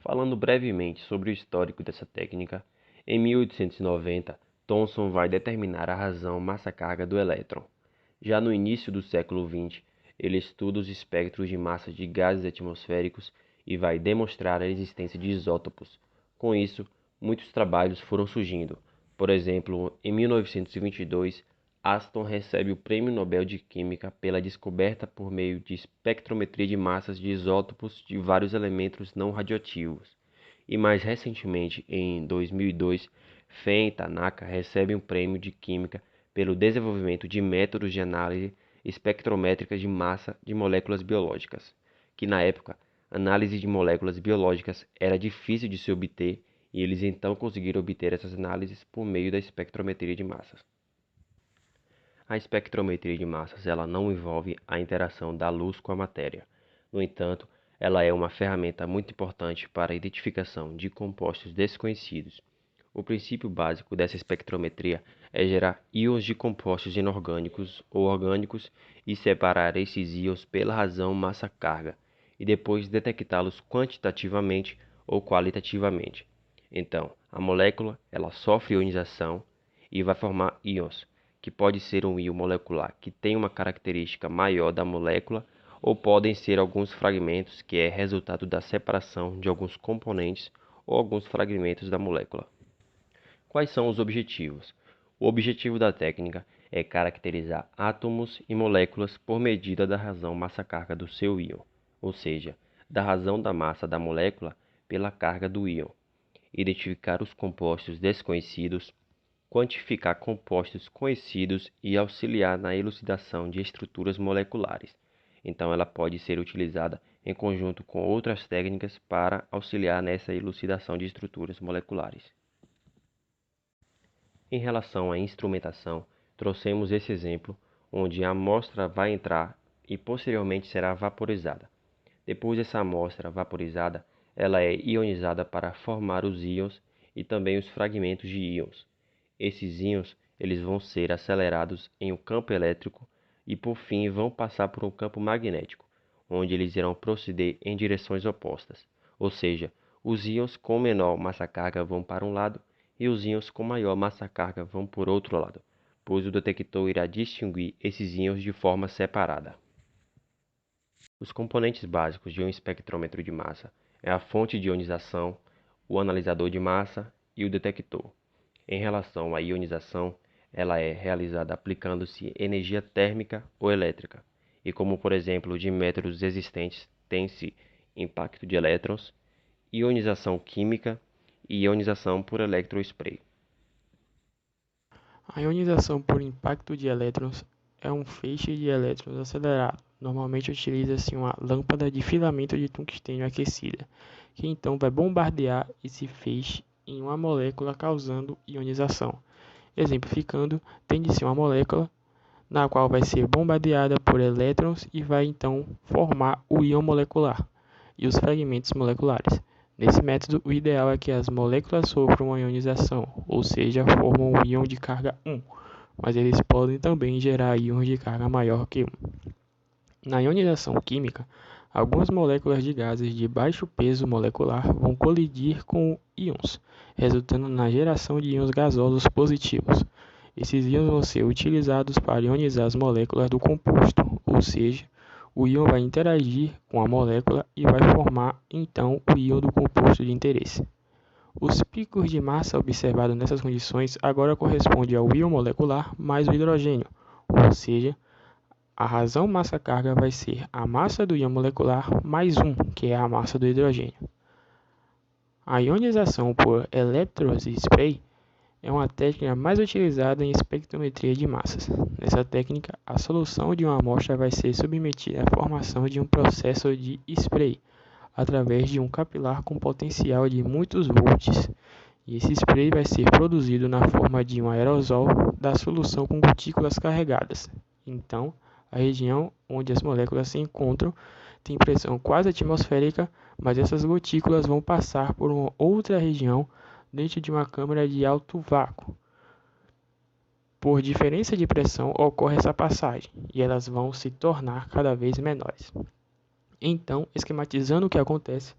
Falando brevemente sobre o histórico dessa técnica, em 1890, Thomson vai determinar a razão massa-carga do elétron. Já no início do século XX, ele estuda os espectros de massas de gases atmosféricos e vai demonstrar a existência de isótopos. Com isso, muitos trabalhos foram surgindo. Por exemplo, em 1922, Aston recebe o Prêmio Nobel de Química pela descoberta por meio de espectrometria de massas de isótopos de vários elementos não radioativos. E mais recentemente, em 2002, Fen Tanaka recebe um prêmio de Química pelo desenvolvimento de métodos de análise espectrométrica de massa de moléculas biológicas, que na época, análise de moléculas biológicas era difícil de se obter e eles então conseguiram obter essas análises por meio da espectrometria de massas. A espectrometria de massas ela não envolve a interação da luz com a matéria. No entanto, ela é uma ferramenta muito importante para a identificação de compostos desconhecidos. O princípio básico dessa espectrometria é gerar íons de compostos inorgânicos ou orgânicos e separar esses íons pela razão massa-carga, e depois detectá-los quantitativamente ou qualitativamente. Então, a molécula ela sofre ionização e vai formar íons, que pode ser um íon molecular que tem uma característica maior da molécula, ou podem ser alguns fragmentos que é resultado da separação de alguns componentes ou alguns fragmentos da molécula. Quais são os objetivos? O objetivo da técnica é caracterizar átomos e moléculas por medida da razão massa-carga do seu íon, ou seja, da razão da massa da molécula pela carga do íon, identificar os compostos desconhecidos, quantificar compostos conhecidos e auxiliar na elucidação de estruturas moleculares. Então, ela pode ser utilizada em conjunto com outras técnicas para auxiliar nessa elucidação de estruturas moleculares. Em relação à instrumentação, trouxemos esse exemplo onde a amostra vai entrar e posteriormente será vaporizada. Depois dessa amostra vaporizada, ela é ionizada para formar os íons e também os fragmentos de íons. Esses íons eles vão ser acelerados em um campo elétrico e por fim vão passar por um campo magnético, onde eles irão proceder em direções opostas. Ou seja, os íons com menor massa-carga vão para um lado e os íons com maior massa-carga vão por outro lado, pois o detector irá distinguir esses íons de forma separada. Os componentes básicos de um espectrômetro de massa é a fonte de ionização, o analisador de massa e o detector. Em relação à ionização, ela é realizada aplicando-se energia térmica ou elétrica, e como por exemplo de métodos existentes tem-se impacto de elétrons, ionização química e ionização por eletrospray. A ionização por impacto de elétrons é um feixe de elétrons acelerado. Normalmente utiliza-se uma lâmpada de filamento de tungstênio aquecida, que então vai bombardear esse feixe em uma molécula causando ionização. Exemplificando, tem de ser uma molécula na qual vai ser bombardeada por elétrons e vai então formar o íon molecular e os fragmentos moleculares. Nesse método, o ideal é que as moléculas sofram uma ionização, ou seja, formam um íon de carga 1, mas eles podem também gerar íons de carga maior que 1. Na ionização química, algumas moléculas de gases de baixo peso molecular vão colidir com íons, resultando na geração de íons gasosos positivos. Esses íons vão ser utilizados para ionizar as moléculas do composto, ou seja, o íon vai interagir com a molécula e vai formar então o íon do composto de interesse. Os picos de massa observados nessas condições agora correspondem ao íon molecular mais o hidrogênio, ou seja, a razão massa-carga vai ser a massa do íon molecular mais 1, que é a massa do hidrogênio. A ionização por eletrospray é uma técnica mais utilizada em espectrometria de massas. Nessa técnica, a solução de uma amostra vai ser submetida à formação de um processo de spray, através de um capilar com potencial de muitos volts. E esse spray vai ser produzido na forma de um aerosol da solução com gotículas carregadas. Então, a região onde as moléculas se encontram tem pressão quase atmosférica, mas essas gotículas vão passar por uma outra região dentro de uma câmara de alto vácuo. Por diferença de pressão ocorre essa passagem e elas vão se tornar cada vez menores. Então, esquematizando o que acontece,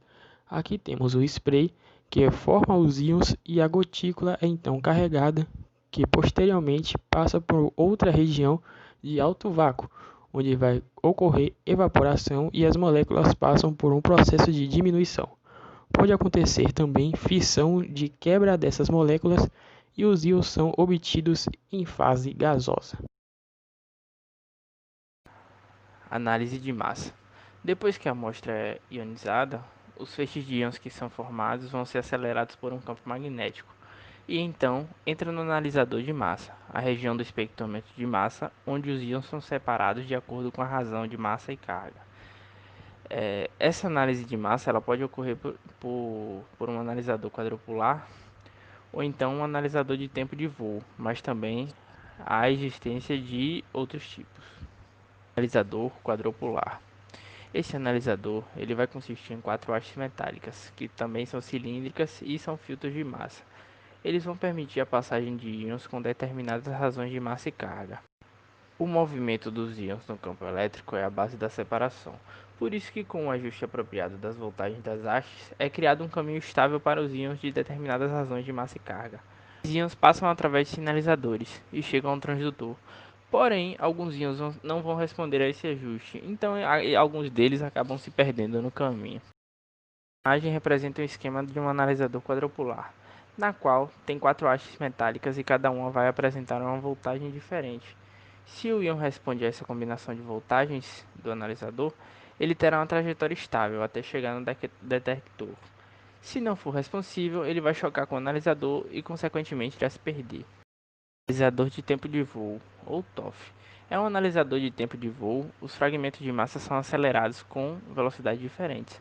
Aqui temos o spray, que forma os íons, e a gotícula é então carregada, que posteriormente passa por outra região de alto vácuo, onde vai ocorrer evaporação e as moléculas passam por um processo de diminuição. Pode acontecer também fissão de quebra dessas moléculas e os íons são obtidos em fase gasosa. Análise de massa. Depois que a amostra é ionizada, os feixes de íons que são formados vão ser acelerados por um campo magnético e então entra no analisador de massa, a região do espectrômetro de massa, onde os íons são separados de acordo com a razão de massa e carga. Essa análise de massa ela pode ocorrer por um analisador quadrupular ou então um analisador de tempo de voo, mas também há a existência de outros tipos. Analisador quadrupular. Esse analisador ele vai consistir em 4 hastes metálicas, que também são cilíndricas e são filtros de massa. Eles vão permitir a passagem de íons com determinadas razões de massa e carga. O movimento dos íons no campo elétrico é a base da separação. Por isso que com o ajuste apropriado das voltagens das hastes, é criado um caminho estável para os íons de determinadas razões de massa e carga. Os íons passam através de sinalizadores e chegam a um transdutor. Porém, alguns íons não vão responder a esse ajuste, então alguns deles acabam se perdendo no caminho. A imagem representa um esquema de um analisador quadrupular, na qual tem 4 hastes metálicas e cada uma vai apresentar uma voltagem diferente. Se o íon responde a essa combinação de voltagens do analisador, ele terá uma trajetória estável até chegar no detector. Se não for responsível, ele vai chocar com o analisador e, consequentemente, irá se perder. Analisador de tempo de voo, ou TOF. É um analisador de tempo de voo. Os fragmentos de massa são acelerados com velocidades diferentes,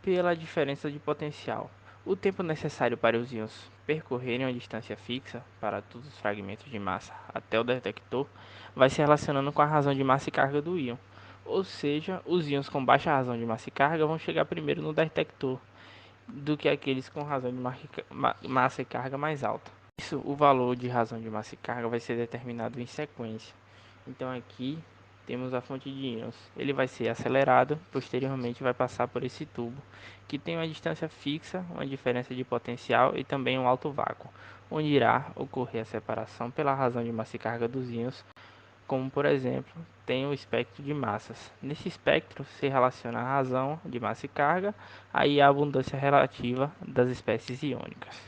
pela diferença de potencial. O tempo necessário para os íons percorrerem uma distância fixa para todos os fragmentos de massa até o detector vai se relacionando com a razão de massa e carga do íon. Ou seja, os íons com baixa razão de massa e carga vão chegar primeiro no detector do que aqueles com razão de massa e carga mais alta. Isso, o valor de razão de massa e carga vai ser determinado em sequência. Então aqui temos a fonte de íons. Ele vai ser acelerado, posteriormente vai passar por esse tubo, que tem uma distância fixa, uma diferença de potencial e também um alto vácuo, onde irá ocorrer a separação pela razão de massa e carga dos íons, como por exemplo, tem o espectro de massas. Nesse espectro se relaciona a razão de massa e carga, aí a abundância relativa das espécies iônicas.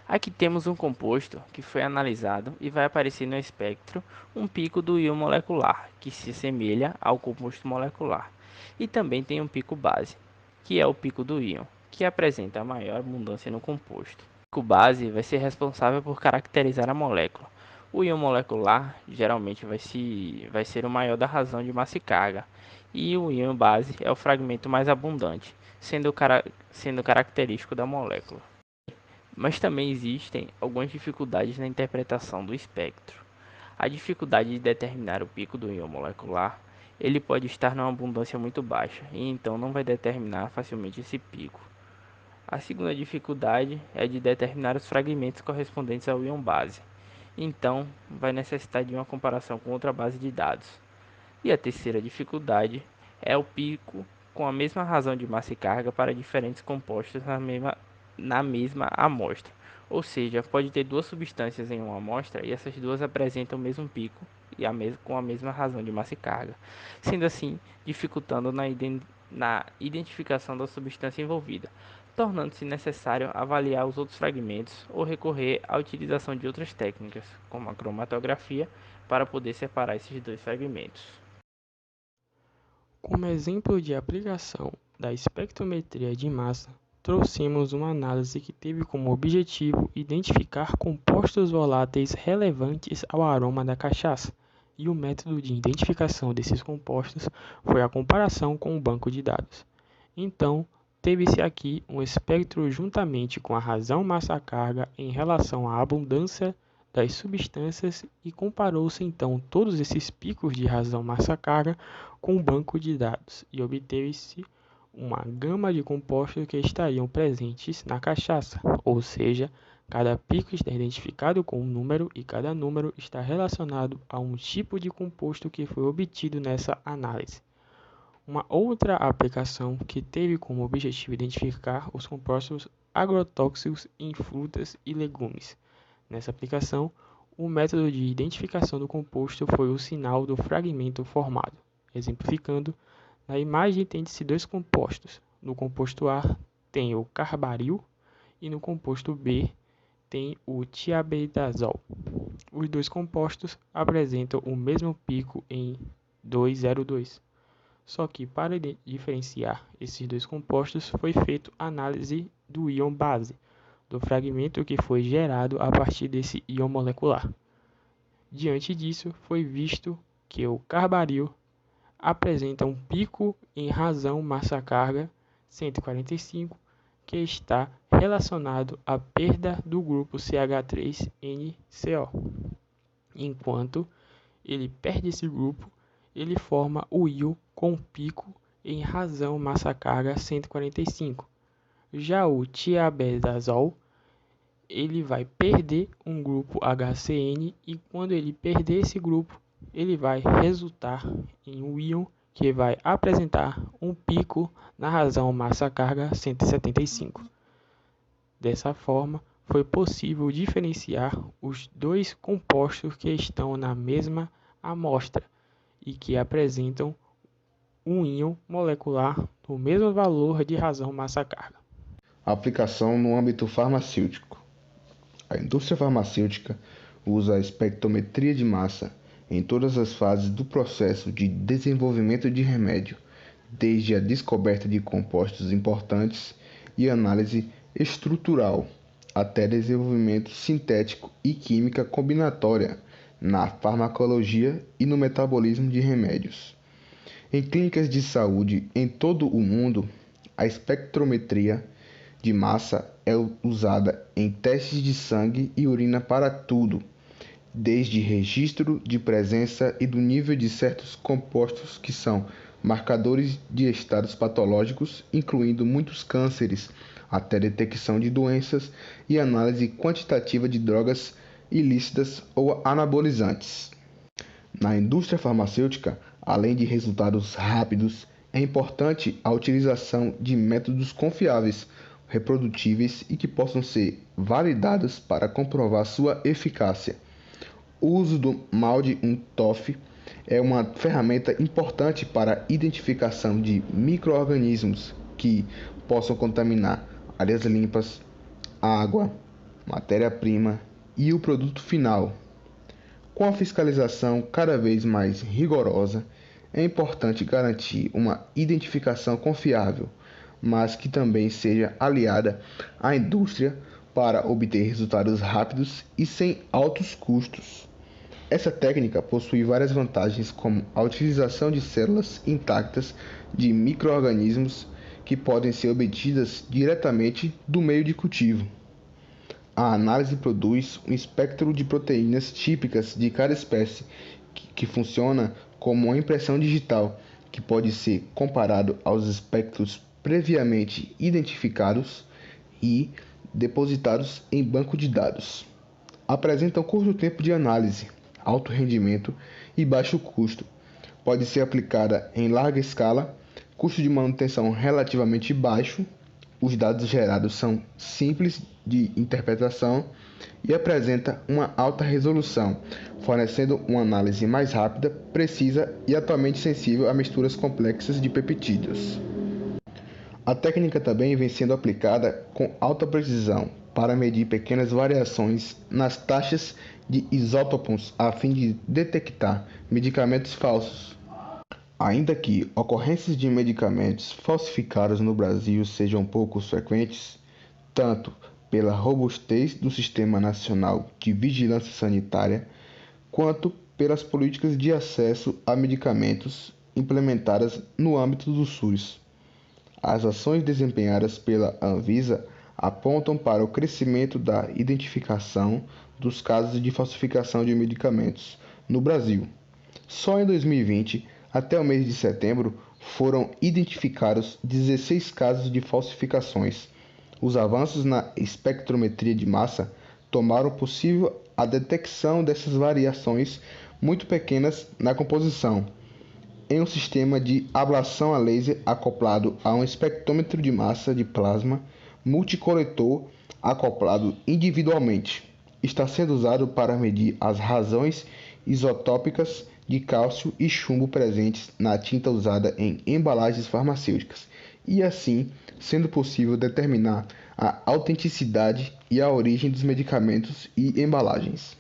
Aqui temos um composto que foi analisado e vai aparecer no espectro um pico do íon molecular, que se assemelha ao composto molecular. E também tem um pico base, que é o pico do íon, que apresenta a maior abundância no composto. O pico base vai ser responsável por caracterizar a molécula. O íon molecular geralmente vai ser o maior da razão de massa e carga, e o íon base é o fragmento mais abundante, sendo característico da molécula. Mas também existem algumas dificuldades na interpretação do espectro. A dificuldade de determinar o pico do íon molecular, ele pode estar numa abundância muito baixa e então não vai determinar facilmente esse pico. A segunda dificuldade é de determinar os fragmentos correspondentes ao íon base, então vai necessitar de uma comparação com outra base de dados. E a terceira dificuldade é o pico com a mesma razão de massa e carga para diferentes compostos na mesma amostra. Ou seja, pode ter duas substâncias em uma amostra e essas duas apresentam o mesmo pico e com a mesma razão de massa e carga, sendo assim dificultando na identificação da substância envolvida, tornando-se necessário avaliar os outros fragmentos ou recorrer à utilização de outras técnicas, como a cromatografia, para poder separar esses dois fragmentos. Como exemplo de aplicação da espectrometria de massa, trouxemos uma análise que teve como objetivo identificar compostos voláteis relevantes ao aroma da cachaça, e o método de identificação desses compostos foi a comparação com o banco de dados. Então, teve-se aqui um espectro juntamente com a razão massa-carga em relação à abundância das substâncias e comparou-se então todos esses picos de razão massa-carga com o banco de dados e obteve-se uma gama de compostos que estariam presentes na cachaça, ou seja, cada pico está identificado com um número e cada número está relacionado a um tipo de composto que foi obtido nessa análise. Uma outra aplicação que teve como objetivo identificar os compostos agrotóxicos em frutas e legumes. Nessa aplicação, o método de identificação do composto foi o sinal do fragmento formado. Exemplificando, na imagem tem-se dois compostos. No composto A tem o carbaril e no composto B tem o tiabendazol. Os dois compostos apresentam o mesmo pico em 2,02. Só que para diferenciar esses dois compostos foi feita análise do íon base, do fragmento que foi gerado a partir desse íon molecular. Diante disso, foi visto que o carbaril apresenta um pico em razão massa-carga 145, que está relacionado à perda do grupo CH3NCO. Enquanto ele perde esse grupo, ele forma o íon com pico em razão massa-carga 145. Já o tiabendazol, ele vai perder um grupo HCN e quando ele perder esse grupo, ele vai resultar em um íon que vai apresentar um pico na razão massa-carga 175. Dessa forma, foi possível diferenciar os dois compostos que estão na mesma amostra e que apresentam um íon molecular do mesmo valor de razão massa-carga. Aplicação no âmbito farmacêutico. A indústria farmacêutica usa a espectrometria de massa em todas as fases do processo de desenvolvimento de remédio, desde a descoberta de compostos importantes e análise estrutural, até desenvolvimento sintético e química combinatória na farmacologia e no metabolismo de remédios. Em clínicas de saúde em todo o mundo, a espectrometria de massa é usada em testes de sangue e urina para tudo, desde registro de presença e do nível de certos compostos que são marcadores de estados patológicos, incluindo muitos cânceres, até detecção de doenças e análise quantitativa de drogas ilícitas ou anabolizantes. Na indústria farmacêutica, além de resultados rápidos, é importante a utilização de métodos confiáveis, reprodutíveis e que possam ser validados para comprovar sua eficácia. O uso do MALDI-1-TOF é uma ferramenta importante para a identificação de micro-organismos que possam contaminar áreas limpas, água, matéria-prima e o produto final. Com a fiscalização cada vez mais rigorosa, é importante garantir uma identificação confiável, mas que também seja aliada à indústria para obter resultados rápidos e sem altos custos. Essa técnica possui várias vantagens, como a utilização de células intactas de micro-organismos que podem ser obtidas diretamente do meio de cultivo. A análise produz um espectro de proteínas típicas de cada espécie, que funciona como uma impressão digital, que pode ser comparado aos espectros previamente identificados e depositados em banco de dados. Apresentam curto tempo de análise, alto rendimento e baixo custo. Pode ser aplicada em larga escala, custo de manutenção relativamente baixo, os dados gerados são simples de interpretação e apresenta uma alta resolução, fornecendo uma análise mais rápida, precisa e atualmente sensível a misturas complexas de peptídeos. A técnica também vem sendo aplicada com alta precisão para medir pequenas variações nas taxas de isótopos a fim de detectar medicamentos falsos. Ainda que ocorrências de medicamentos falsificados no Brasil sejam pouco frequentes, tanto pela robustez do Sistema Nacional de Vigilância Sanitária, quanto pelas políticas de acesso a medicamentos implementadas no âmbito do SUS. As ações desempenhadas pela Anvisa apontam para o crescimento da identificação dos casos de falsificação de medicamentos no Brasil. Só em 2020, até o mês de setembro, foram identificados 16 casos de falsificações. Os avanços na espectrometria de massa tornaram possível a detecção dessas variações muito pequenas na composição, em um sistema de ablação a laser acoplado a um espectrômetro de massa de plasma multicoletor acoplado individualmente. Está sendo usado para medir as razões isotópicas de cálcio e chumbo presentes na tinta usada em embalagens farmacêuticas e, assim, sendo possível determinar a autenticidade e a origem dos medicamentos e embalagens.